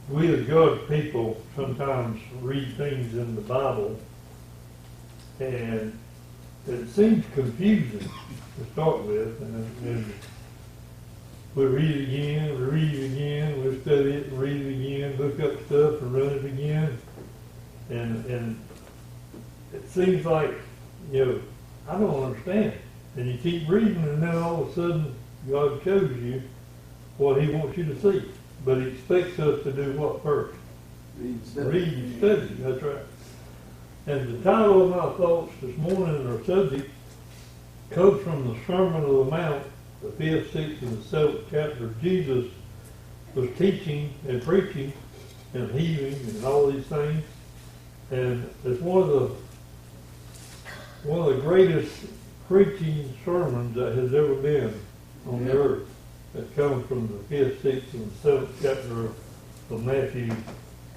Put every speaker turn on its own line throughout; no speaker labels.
we as God's people sometimes read things in the Bible, and it seems confusing to start with, and we read it again, we read it again, we study it, read it again, look up stuff and run it again, and it seems like, I don't understand. And you keep reading, and then all of a sudden God shows you what He wants you to see. But He expects us to do what first? Read and study. That's right. And the title of my thoughts this morning, or subject, comes from the Sermon on the Mount, the 5th, 6th, and the 7th chapter. Jesus was teaching and preaching and healing and all these things. And it's one of the greatest preaching sermons that has ever been on the earth. That comes from the 5th, 6th, and 7th chapter of Matthew,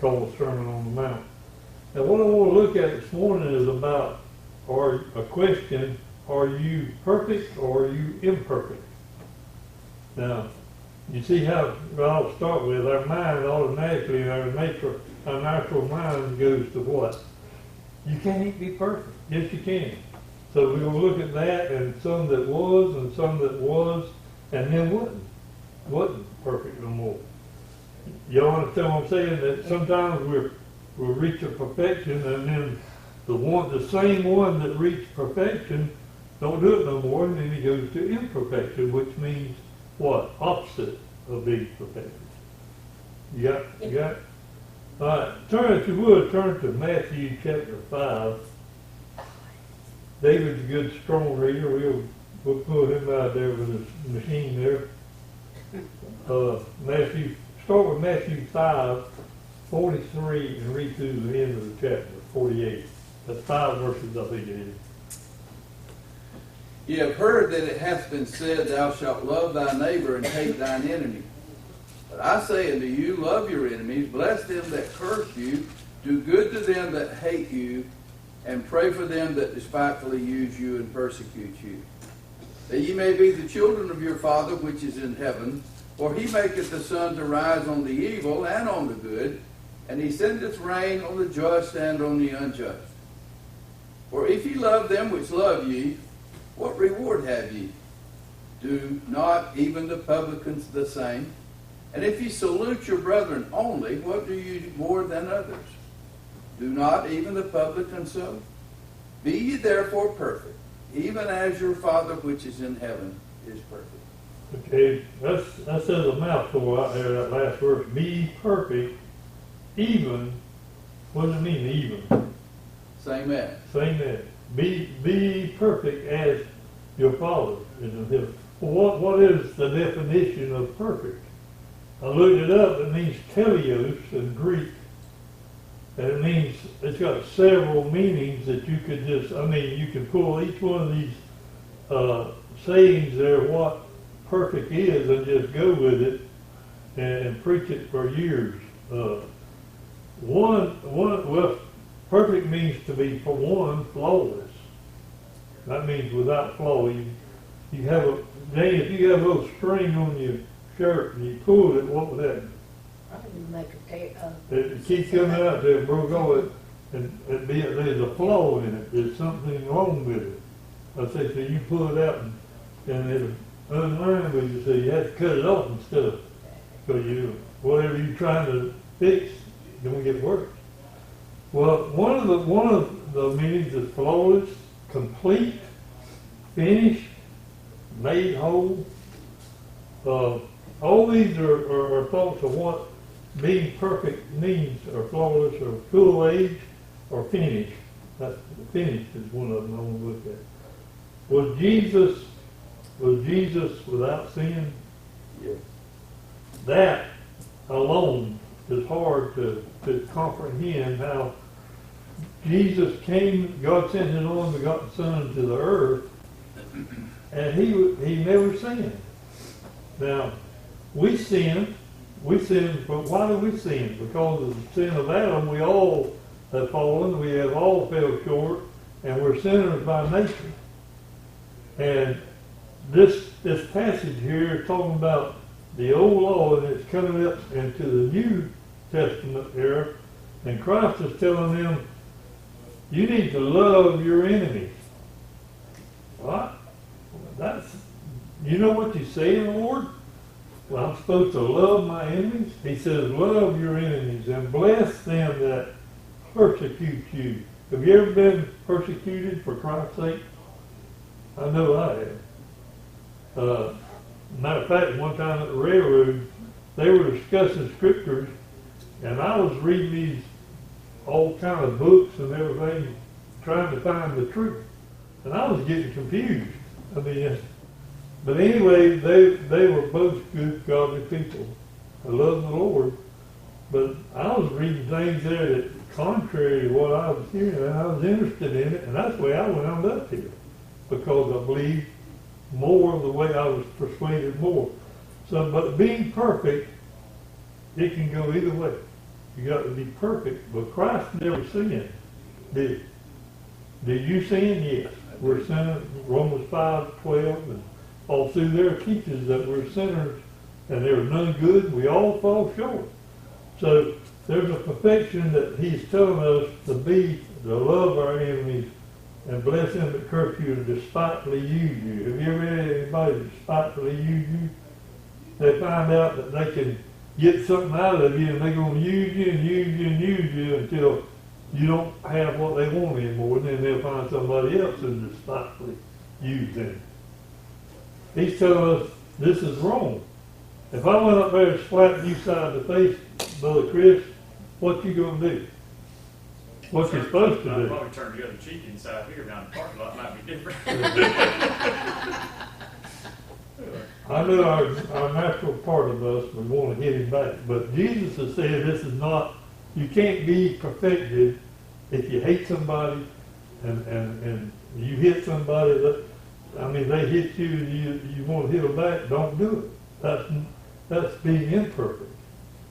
called the Sermon on the Mount. And what I want to look at this morning is about, or a question, are you perfect or are you imperfect? Now, you see how, I'll start with, our mind automatically, our natural mind goes to what? You can't be perfect. Yes, you can. So we're going to look at that, and some that was, and some that was, and then wasn't perfect no more. Y'all understand what I'm saying? That sometimes we'll reach a perfection, and then the same one that reached perfection don't do it no more, and then he goes to imperfection, which means what? Opposite of being perfected. You got it? All right, turn to Matthew chapter 5. David's a good, strong reader. We'll put him out there with his machine there. Start with Matthew 5, 43, and read through the end of the chapter, 48. That's 5 verses, I think it is.
Ye have heard that it hath been said, Thou shalt love thy neighbor and hate thine enemy. But I say unto you, love your enemies, bless them that curse you, do good to them that hate you, and pray for them that despitefully use you and persecute you. That ye may be the children of your Father which is in heaven, for He maketh the sun to rise on the evil and on the good, and He sendeth rain on the just and on the unjust. For if ye love them which love ye, what reward have ye? Do not even the publicans the same? And if ye salute your brethren only, what do you more than others? Do not even the publicans so? Be ye therefore perfect, even as your Father which is in heaven is perfect.
Okay, that says a mouthful out there, that last verse. Be perfect, even. What does it mean, even?
Same as.
Same as. Be perfect as your Father is in heaven. Well, what is the definition of perfect? I looked it up. It means teleos in Greek. And it means, it's got several meanings that you could you can pull each one of these sayings there, what perfect is, and just go with it and preach it for years. Perfect means to be, for one, flawless. That means without flaw. You have if you have a little string on your shirt and you pulled it, what would that do? It keeps coming out there, broke on it, and there's a flaw in it. There's something wrong with it. I say, so you pull it out and it'll unlearn with you, so you have to cut it off and stuff. So whatever you're trying to fix, it's going to get worse. Well, one of the meanings is flawless, complete, finished, made whole. All these are thoughts of what being perfect means, or flawless, or full age, or finished. Finished is one of them I want to look at. Was Jesus without sin?
Yes.
That alone is hard to comprehend, how Jesus came, God sent His only begotten Son to the earth, and He never sinned. Now, we sin, but why do we sin? Because of the sin of Adam, we all have fallen, we have all fell short, and we're sinners by nature. And this passage here is talking about the old law, and it's coming up into the new Testament era, and Christ is telling them, you need to love your enemies. What? That's, you know what you say, Lord? Well, I'm supposed to love my enemies? He says, love your enemies and bless them that persecute you. Have you ever been persecuted for Christ's sake? I know I have. Matter of fact, one time at the railroad, they were discussing scriptures, and I was reading these all kind of books and everything, trying to find the truth. And I was getting confused. I mean, but anyway, they were both good, godly people. I love the Lord. But I was reading things there that contrary to what I was hearing, and I was interested in it, and that's the way I wound up here. Because I believed more the way I was persuaded more. So, but being perfect, it can go either way. You got to be perfect, but Christ never sinned, did he? Did you sin? Yes. We're sinners. Romans 5:12, and all through there teaches that we're sinners, and there's none good. We all fall short. So there's a perfection that he's telling us to be, to love our enemies, and bless them that curse you and despitefully use you. Have you ever had anybody despitefully use you? They find out that they can get something out of you, and they're going to use you and use you and use you until you don't have what they want anymore, and then they'll find somebody else who despitefully use them. He's telling us this is wrong. If I went up there and slapped you side of the face, Brother Chris, what you going to do? What you're supposed to do?
I'll probably turn the other cheek inside here down the parking lot. Might be different.
I know our natural part of us would want to hit him back, but Jesus has said this is not, you can't be perfected if you hate somebody and you hit somebody that, I mean, they hit you and you want to hit them back, don't do it. That's being imperfect.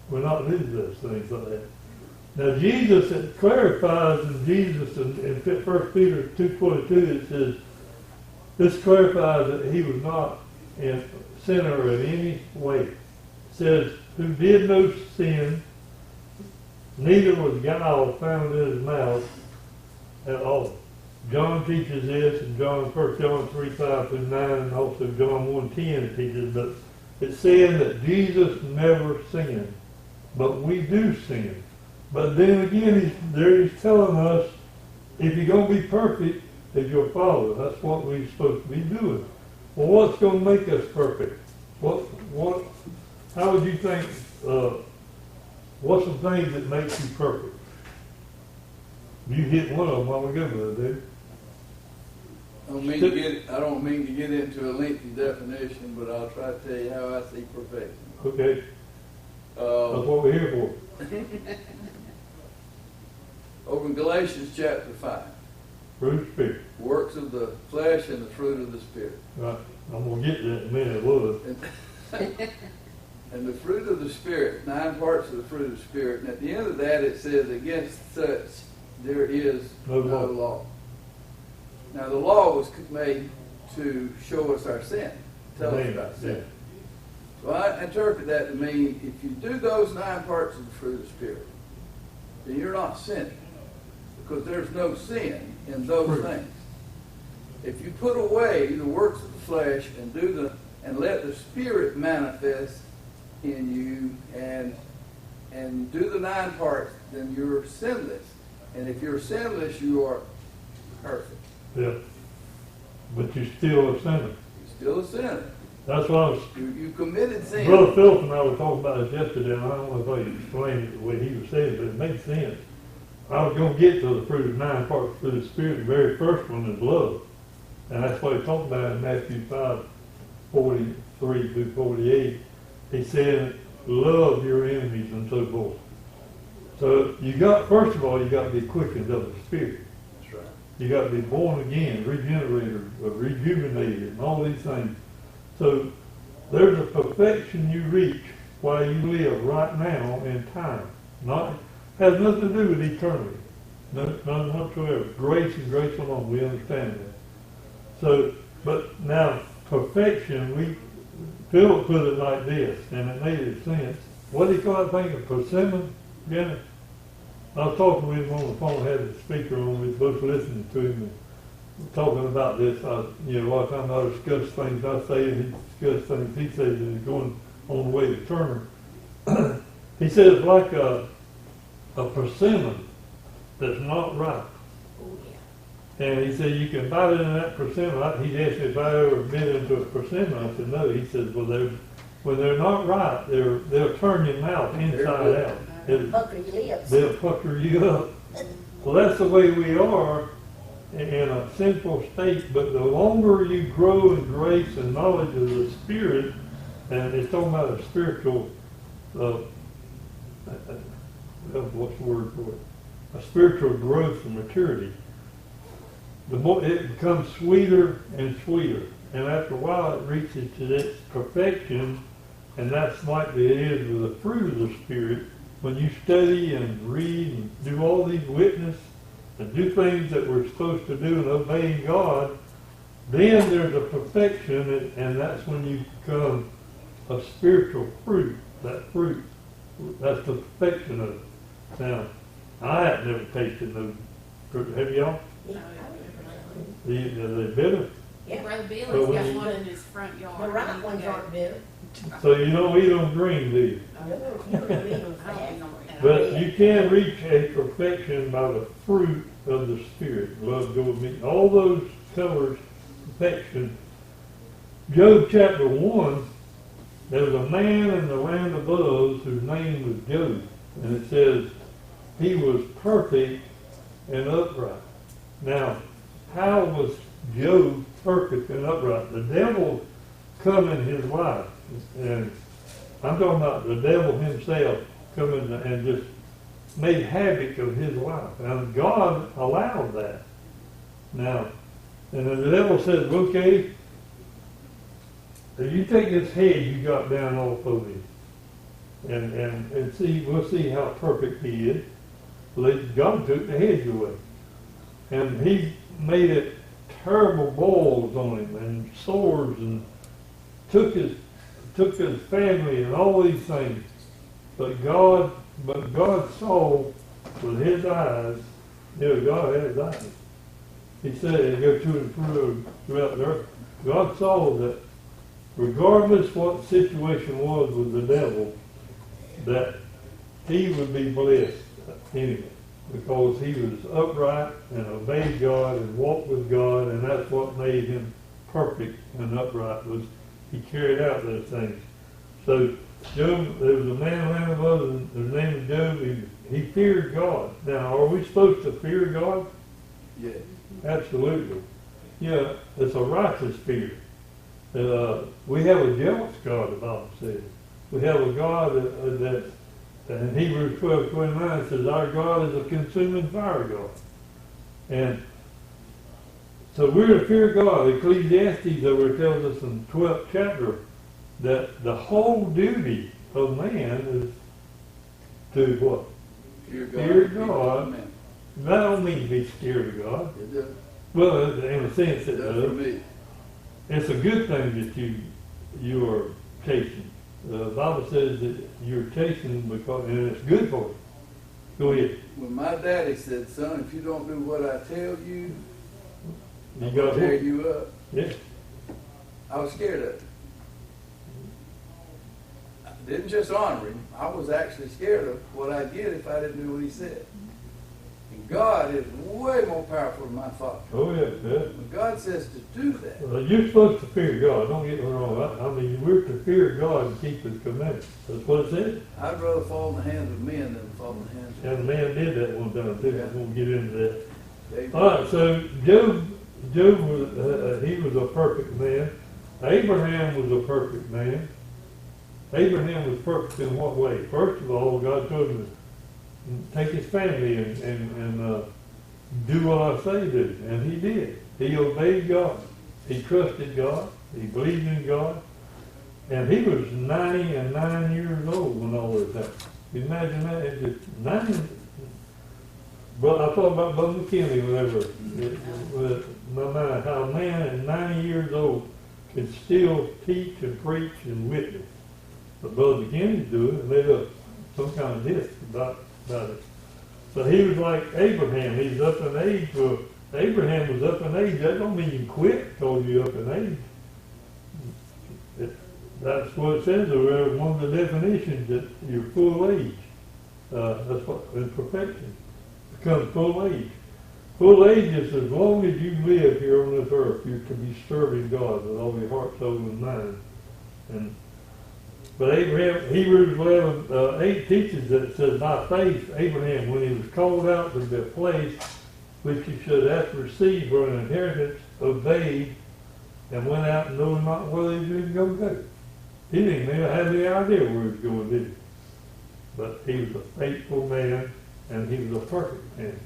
We're not doing those things like that. Now Jesus, it clarifies in Jesus in 1 Peter 2:22, it says, this clarifies that he was not a sinner in any way. It says, who did no sin, neither was guile found in his mouth at all. John teaches this, and 1 John 3:5-9, and also John 1:10 it teaches, but it's saying that Jesus never sinned, but we do sin. But then again, he's telling us, if you're going to be perfect as your Father, that's what we're supposed to be doing. Well, what's going to make us perfect? How would you think, what's some things that make you perfect? You hit one of them while we go with it, dude.
I don't mean to get into a lengthy definition, but I'll try to tell you how I see perfection.
Okay. That's what we're here for.
Over in Galatians chapter 5.
Fruit of the Spirit.
Works of the flesh and the fruit of the Spirit.
Right. I'm going to get to that in a minute, Lord.
And the fruit of the Spirit, 9 parts of the fruit of the Spirit. And at the end of that it says, against such there is no law. Now the law was made to show us our sin, tell us about sin. So I interpret that to mean if you do those 9 parts of the fruit of the Spirit, then you're not sinning, because there's no sin in those things. If you put away the works of the flesh and let the Spirit manifest in you and do the 9 parts, then you're sinless. And if you're sinless, you are perfect.
Yeah. But you're still a sinner.
You're still a sinner.
That's what I was...
You committed sin.
Brother Philip and I were talking about this yesterday, and I don't know if I explained it the way he was saying it, but it makes sense. I was going to get to the fruit of 9 parts of the fruit of the Spirit. The very first one is love. And that's what he talked about in Matthew 5:43-48. He said, love your enemies and so forth. So first of all, you got to be quickened of the Spirit.
That's right.
You got to be born again, regenerated, rejuvenated, and all these things. So there's a perfection you reach while you live right now in time. Has nothing to do with eternity. None whatsoever. Grace and grace alone. We understand that. So, but now perfection, Philip put it like this, and it made sense. What do you call that thing? A persimmon? Janet, I was talking with him on the phone, had the speaker on, we were both listening to him, and talking about this. A lot of times I discuss things I say, and he discusses things he says, and he's going on the way to Turner. He said it's like a persimmon that's not ripe.
Oh, yeah.
And he said, you can bite into that persimmon. He asked me if I ever bit into a persimmon. I said, no. He said, well, when they're not ripe, they'll turn your mouth inside out.
Pucker your lips.
They'll pucker you up. Well, that's the way we are in a sinful state, but the longer you grow in grace and knowledge of the Spirit, and it's talking about a spiritual, what's the word for it? A spiritual growth and maturity. The more it becomes sweeter and sweeter, and after a while it reaches to its perfection, and that's like it is with the fruit of the Spirit. When you study and read and do all these witness and do things that we're supposed to do and obey God, then there's a perfection, and that's when you become a spiritual fruit. That fruit, that's the perfection of it. Now, I have never tasted those fruit. Have y'all?
Yeah.
Are they bitter?
Yeah.
Brother
But
Billy's
when
got
you-
one in his front yard.
The ripe ones
Yeah.
aren't bitter.
So you don't eat them green, do you?
No, you don't read them
I don't
fast.
know that.
But you can reach a perfection by the fruit of the Spirit. Love, joy, meekness. All those colors, perfection. Job chapter 1, there was a man in the land of Uz whose name was Job. And it says, he was perfect and upright. Now, how was Job perfect and upright? The devil come in his life. And I'm talking about the devil himself coming and just made havoc of his life. And God allowed that. Now, and the devil says, okay, if you take this head you got down off of him, and see, we'll see how perfect he is. Well, God took the head away. And he made it terrible boils on him and sores, and took his family and all these things. But God saw with his eyes, God had his eyes. He said, and go to and fro throughout the earth. God saw that regardless what the situation was with the devil, that he would be blessed anyway, because he was upright and obeyed God and walked with God, and that's what made him perfect and upright, was he carried out those things. So Job, there was a man around of us, and his name was Job. He feared God. Now, are we supposed to fear God?
Yes.
Absolutely. Yeah, it's a righteous fear. We have a jealous God, the Bible says. We have a God that in Hebrews 12:29 says, our God is a consuming fire God. And so we're to fear God. Ecclesiastes over tells us in the 12th chapter that the whole duty of man is to what? Fear God.
Amen.
That don't mean to be scared of God.
It does.
Well, in a sense it
It does for
does.
me.
It's a good thing that you are chasing. The Bible says that you're chasing because, and it's good for you. Go ahead.
When my daddy said, son, if you don't do what I tell you,
You
I'll
got
tear
it?
you up.
Yeah.
I was scared of it. I didn't just honor him. I was actually scared of what I'd get if I didn't do what he said. And God is way more powerful than my thought.
Oh yeah, yeah.
When God says to do that,
Well, you're supposed to fear God. Don't get me wrong. I mean, we're to fear God and keep His commandments. That's what it said.
I'd rather fall in the hands of men than fall in the hands of
And the man did that one time too.
Yeah.
I won't get into that.
David.
All right. So Job was he was a perfect man. Abraham was a perfect man. Abraham was perfect in what way? First of all, God told him to take his family and do what I say do. And he did. He obeyed God. He trusted God. He believed in God. And he was 99 years old when all this happened. Can you imagine that? It's just 90. But I thought about Brother McKinney whenever, with my mind, how a man at 90 years old can still teach and preach and witness. But Brother McKinney's doing it, made up some kind of disc about about it. But he was like Abraham. He's up in age. Well, Abraham was up in age. That don't mean you quit because you're up in age. That's what it says. One of the definitions that you're full age. That's what imperfection becomes full age. Full age is as long as you live here on this earth, you can be serving God with all your heart, soul, and mind. But Abraham, Hebrews 11:8 teaches that it says, by faith, Abraham, when he was called out to the place which he should have to receive for an inheritance, obeyed and went out knowing not where he was going to go. He didn't even have any idea where he was going, did he? But he was a faithful man, and he was a perfect man.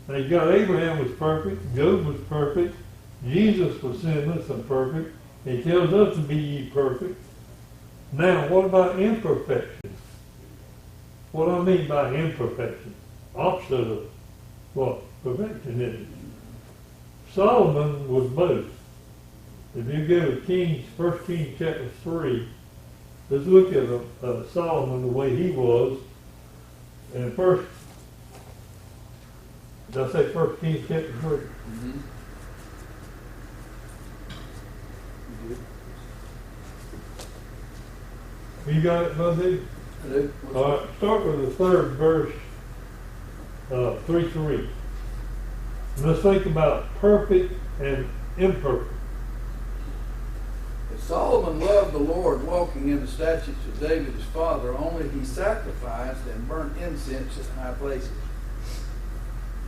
Now you got Abraham was perfect, Job was perfect, Jesus was sinless and perfect. He tells us to be ye perfect. Now, what about imperfection? What do I mean by imperfection? Opposite of what? Perfection, isn't it? Solomon was both. If you go to Kings, 1 Kings chapter 3, let's look at Solomon the way he was. And first, did I say 1 Kings chapter 3?
Mm-hmm.
You got it, Brother?
I do.
All right, start with the third verse, 3:3. Let's think about perfect and imperfect.
If Solomon loved the Lord, walking in the statutes of David his father, only he sacrificed and burnt incense in high places.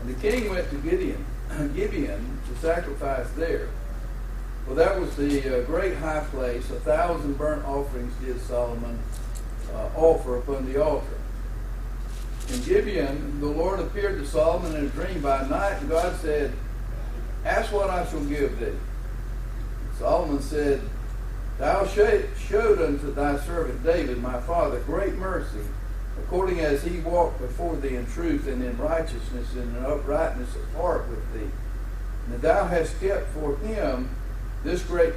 And the king went to Gibeon to sacrifice there. Well, that was the great high place. 1,000 burnt offerings did Solomon offer upon the altar. In Gibeon, the Lord appeared to Solomon in a dream by night, and God said, ask what I shall give thee. Solomon said, thou showed unto thy servant David, my father, great mercy, according as he walked before thee in truth and in righteousness and in uprightness of heart with thee. And thou hast kept for him this great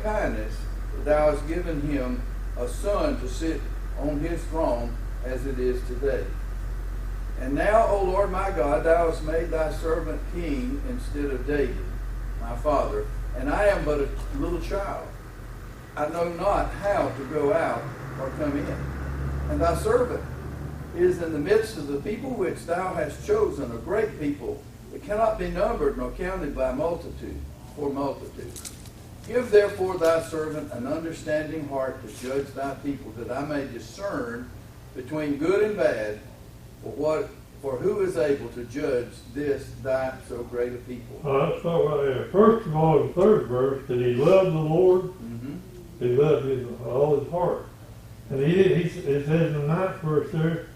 kindness, that thou hast given him a son to sit on his throne as it is today. And now, O Lord my God, thou hast made thy servant king instead of David, my father, and I am but a little child. I know not how to go out or come in. And thy servant is in the midst of the people which thou hast chosen, a great people, that cannot be numbered nor counted by multitude, for multitude. Give therefore thy servant an understanding heart to judge thy people, that I may discern between good and bad, for who is able to judge this thy so great a people?
Let's start right there. First of all, the third verse, that he loved the Lord.
Mm-hmm.
He loved all his heart. And it says in the 9th verse there,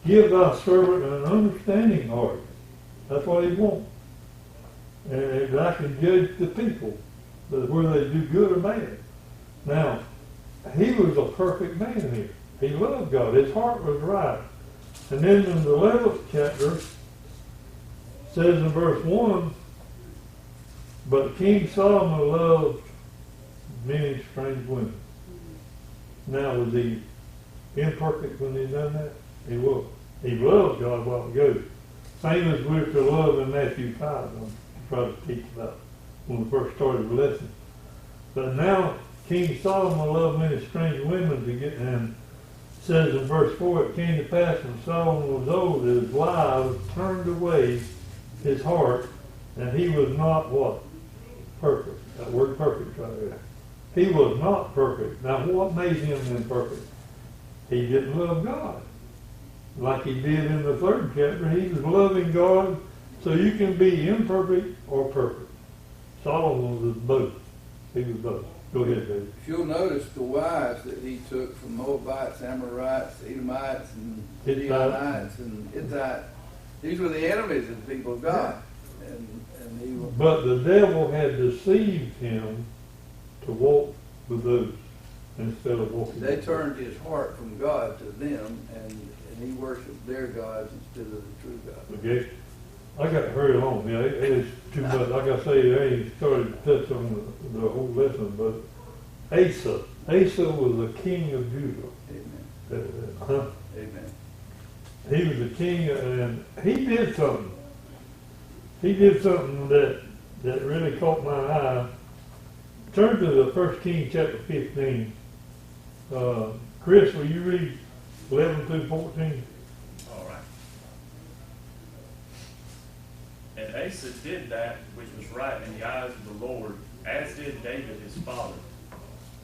give thy servant an understanding heart. That's what he wants. And I can judge the people, whether they do good or bad. Now, he was a perfect man here. He loved God. His heart was right. And then in the 11th chapter, says in verse 1, but King Solomon loved many strange women. Now, was he imperfect when he done that? He was. He loved God while ago. Same as we're to love in Matthew 5. I'm trying to teach about when we first started the lesson. But now, King Solomon loved many strange women to get, and it says in verse 4, it came to pass when Solomon was old that his wives turned away his heart, and he was not what? Perfect. That word perfect right there. He was not perfect. Now, what made him imperfect? He didn't love God. Like he did in the 3rd chapter, he was loving God, so you can be imperfect or perfect. Solomon was both. He was both. Go ahead, David.
If you'll notice the wives that he took from Moabites, Amorites, Edomites, and Gibeonites, and Hittites, these were the enemies of the people of God. And he was,
but the devil had deceived him to walk with those instead of walking
they
with
turned his heart from God to them, and he worshiped their gods instead of the true God.
Okay. I got to hurry along. Yeah, it is too much. Like I say, I ain't started to touch on the whole lesson, but Asa was the king of Judah.
Amen.
Huh?
Amen.
he was a king, and he did something. He did something that really caught my eye. Turn to the 1 King chapter 15. Chris, will you read 11 through 14?
All right. And Asa did that which was right in the eyes of the Lord, as did David his father.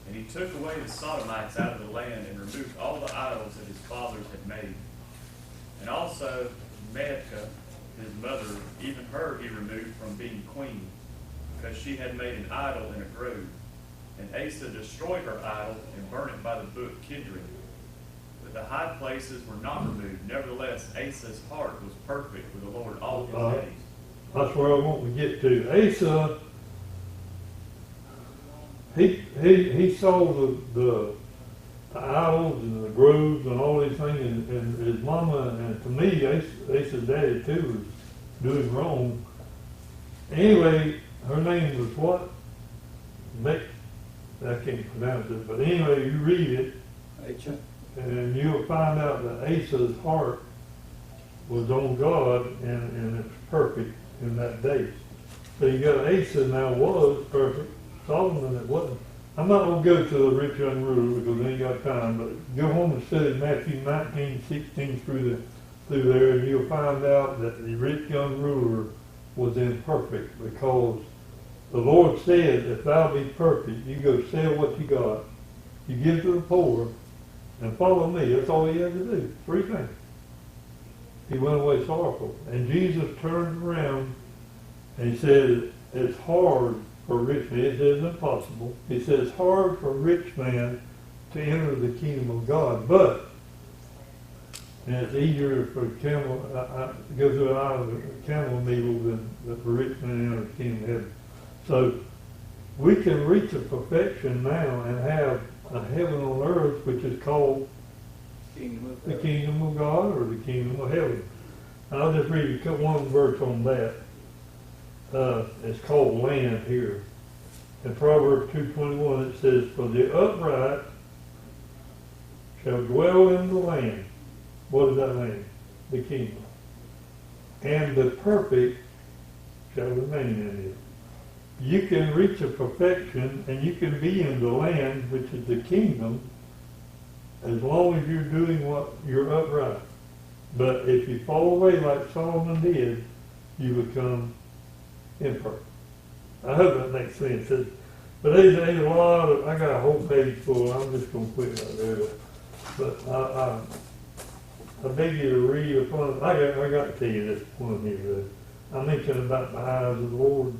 And he took away the Sodomites out of the land and removed all the idols that his fathers had made. And also Maacah, his mother, even her he removed from being queen, because she had made an idol in a grove. And Asa destroyed her idol and burned it by the brook Kidron. But the high places were not removed. Nevertheless, Asa's heart was perfect with the Lord all his days.
That's where I want to get to. Asa, he saw the idols and the groves and all these things, and his mama, and to me, Asa's daddy too was doing wrong. Anyway, her name was what? I can't pronounce it, but anyway, you read it, and you'll find out that Asa's heart was on God, and it's perfect in that day. So you got Asa now was perfect. Solomon it wasn't. I'm not going to go to the rich young ruler because I ain't got time, but go home and study Matthew 19, 16 through there, and you'll find out that the rich young ruler was imperfect, because the Lord said, if thou be perfect, you go sell what you got, you give to the poor, and follow me. That's all he had to do. 3 things. He went away sorrowful. And Jesus turned around and he said, it's hard for a rich man. It says impossible. He says it's hard for a rich man to enter the kingdom of God, but and it's easier for a camel to go through an eye of a camel needle than for a rich man to enter the kingdom of heaven. So we can reach a perfection now and have a heaven on earth, which is called the kingdom of God or the kingdom of heaven. And I'll just read you one verse on that. It's called land here. In Proverbs 2:21 it says, for the upright shall dwell in the land. What is that land? The kingdom. And the perfect shall remain in it. You can reach a perfection and you can be in the land, which is the kingdom, as long as you're doing what you're upright. But if you fall away like Solomon did, you become imperfect. I hope that makes sense. But there's a lot of, I got a whole page full. I'm just going to quit right there. But I beg you to read upon. I got to tell you this one here. I mentioned about the eyes of the Lord.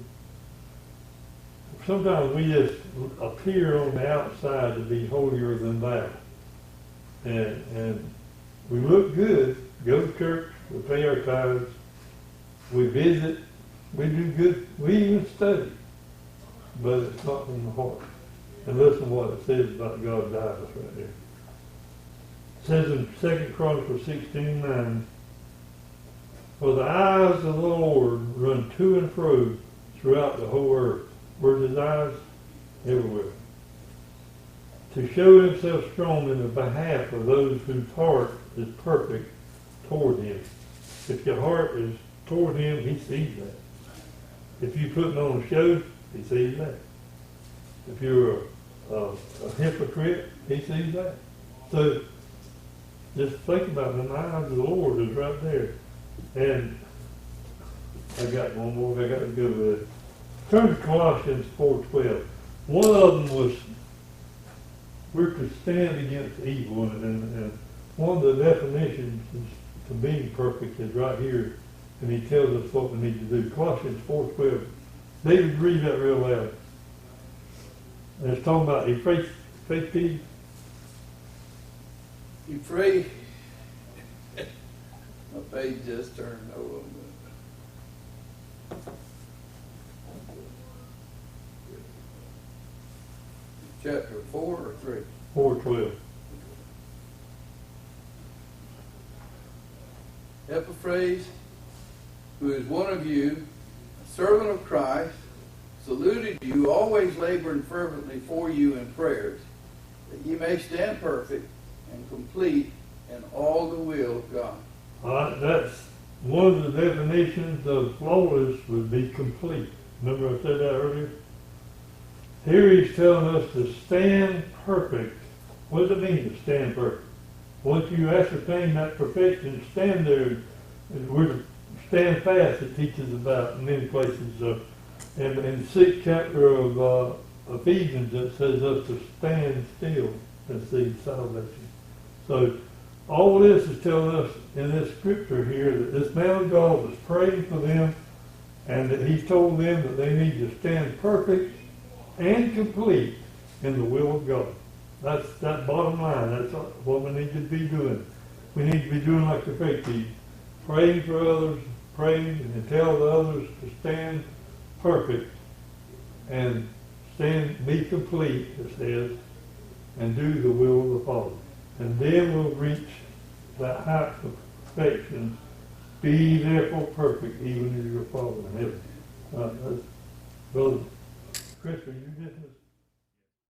Sometimes we just appear on the outside to be holier than thou. And we look good, go to church, we pay our tithes, we visit, we do good, we even study. But it's not in the heart. And listen to what it says about God's eyes right there. It says in 2 Chronicles 16:9, for the eyes of the Lord run to and fro throughout the whole earth. Where's his eyes? Everywhere. To show himself strong in the behalf of those whose heart is perfect toward him. If your heart is toward him, he sees that. If you're putting on a show, he sees that. If you're a hypocrite, he sees that. So just think about it. The eyes of the Lord is right there. And I got one more I got to go with. Turn to Colossians 4:12. One of them was we're to stand against evil, and one of the definitions to being perfect is right here, and he tells us what we need to do. Colossians 4:12. David, read that real loud. And it's talking about faith.
My page just turned over. Chapter 4 or 3?
4:12.
Epiphras, who is one of you, a servant of Christ, saluted you, always laboring fervently for you in prayers, that ye may stand perfect and complete in all the will of God.
That's one of the definitions of flawless would be complete. Remember I said that earlier? Here he's telling us to stand perfect. What does it mean to stand perfect? Once you ascertain that perfection, stand there. We're to stand fast, it teaches about in many places. And in the 6th chapter of Ephesians, it says us to stand still and see salvation. So all this is telling us in this scripture here that this man of God was praying for them, and that he told them that they need to stand perfect and complete in the will of God. That's that bottom line. That's what we need to be doing. We need to be doing like the faith team, praying for others, praying and tell the others to stand perfect and be complete, it says, and do the will of the Father. And then we'll reach that height of perfection. Be therefore perfect, even as your Father in heaven. Brother Chris, are you dismissed?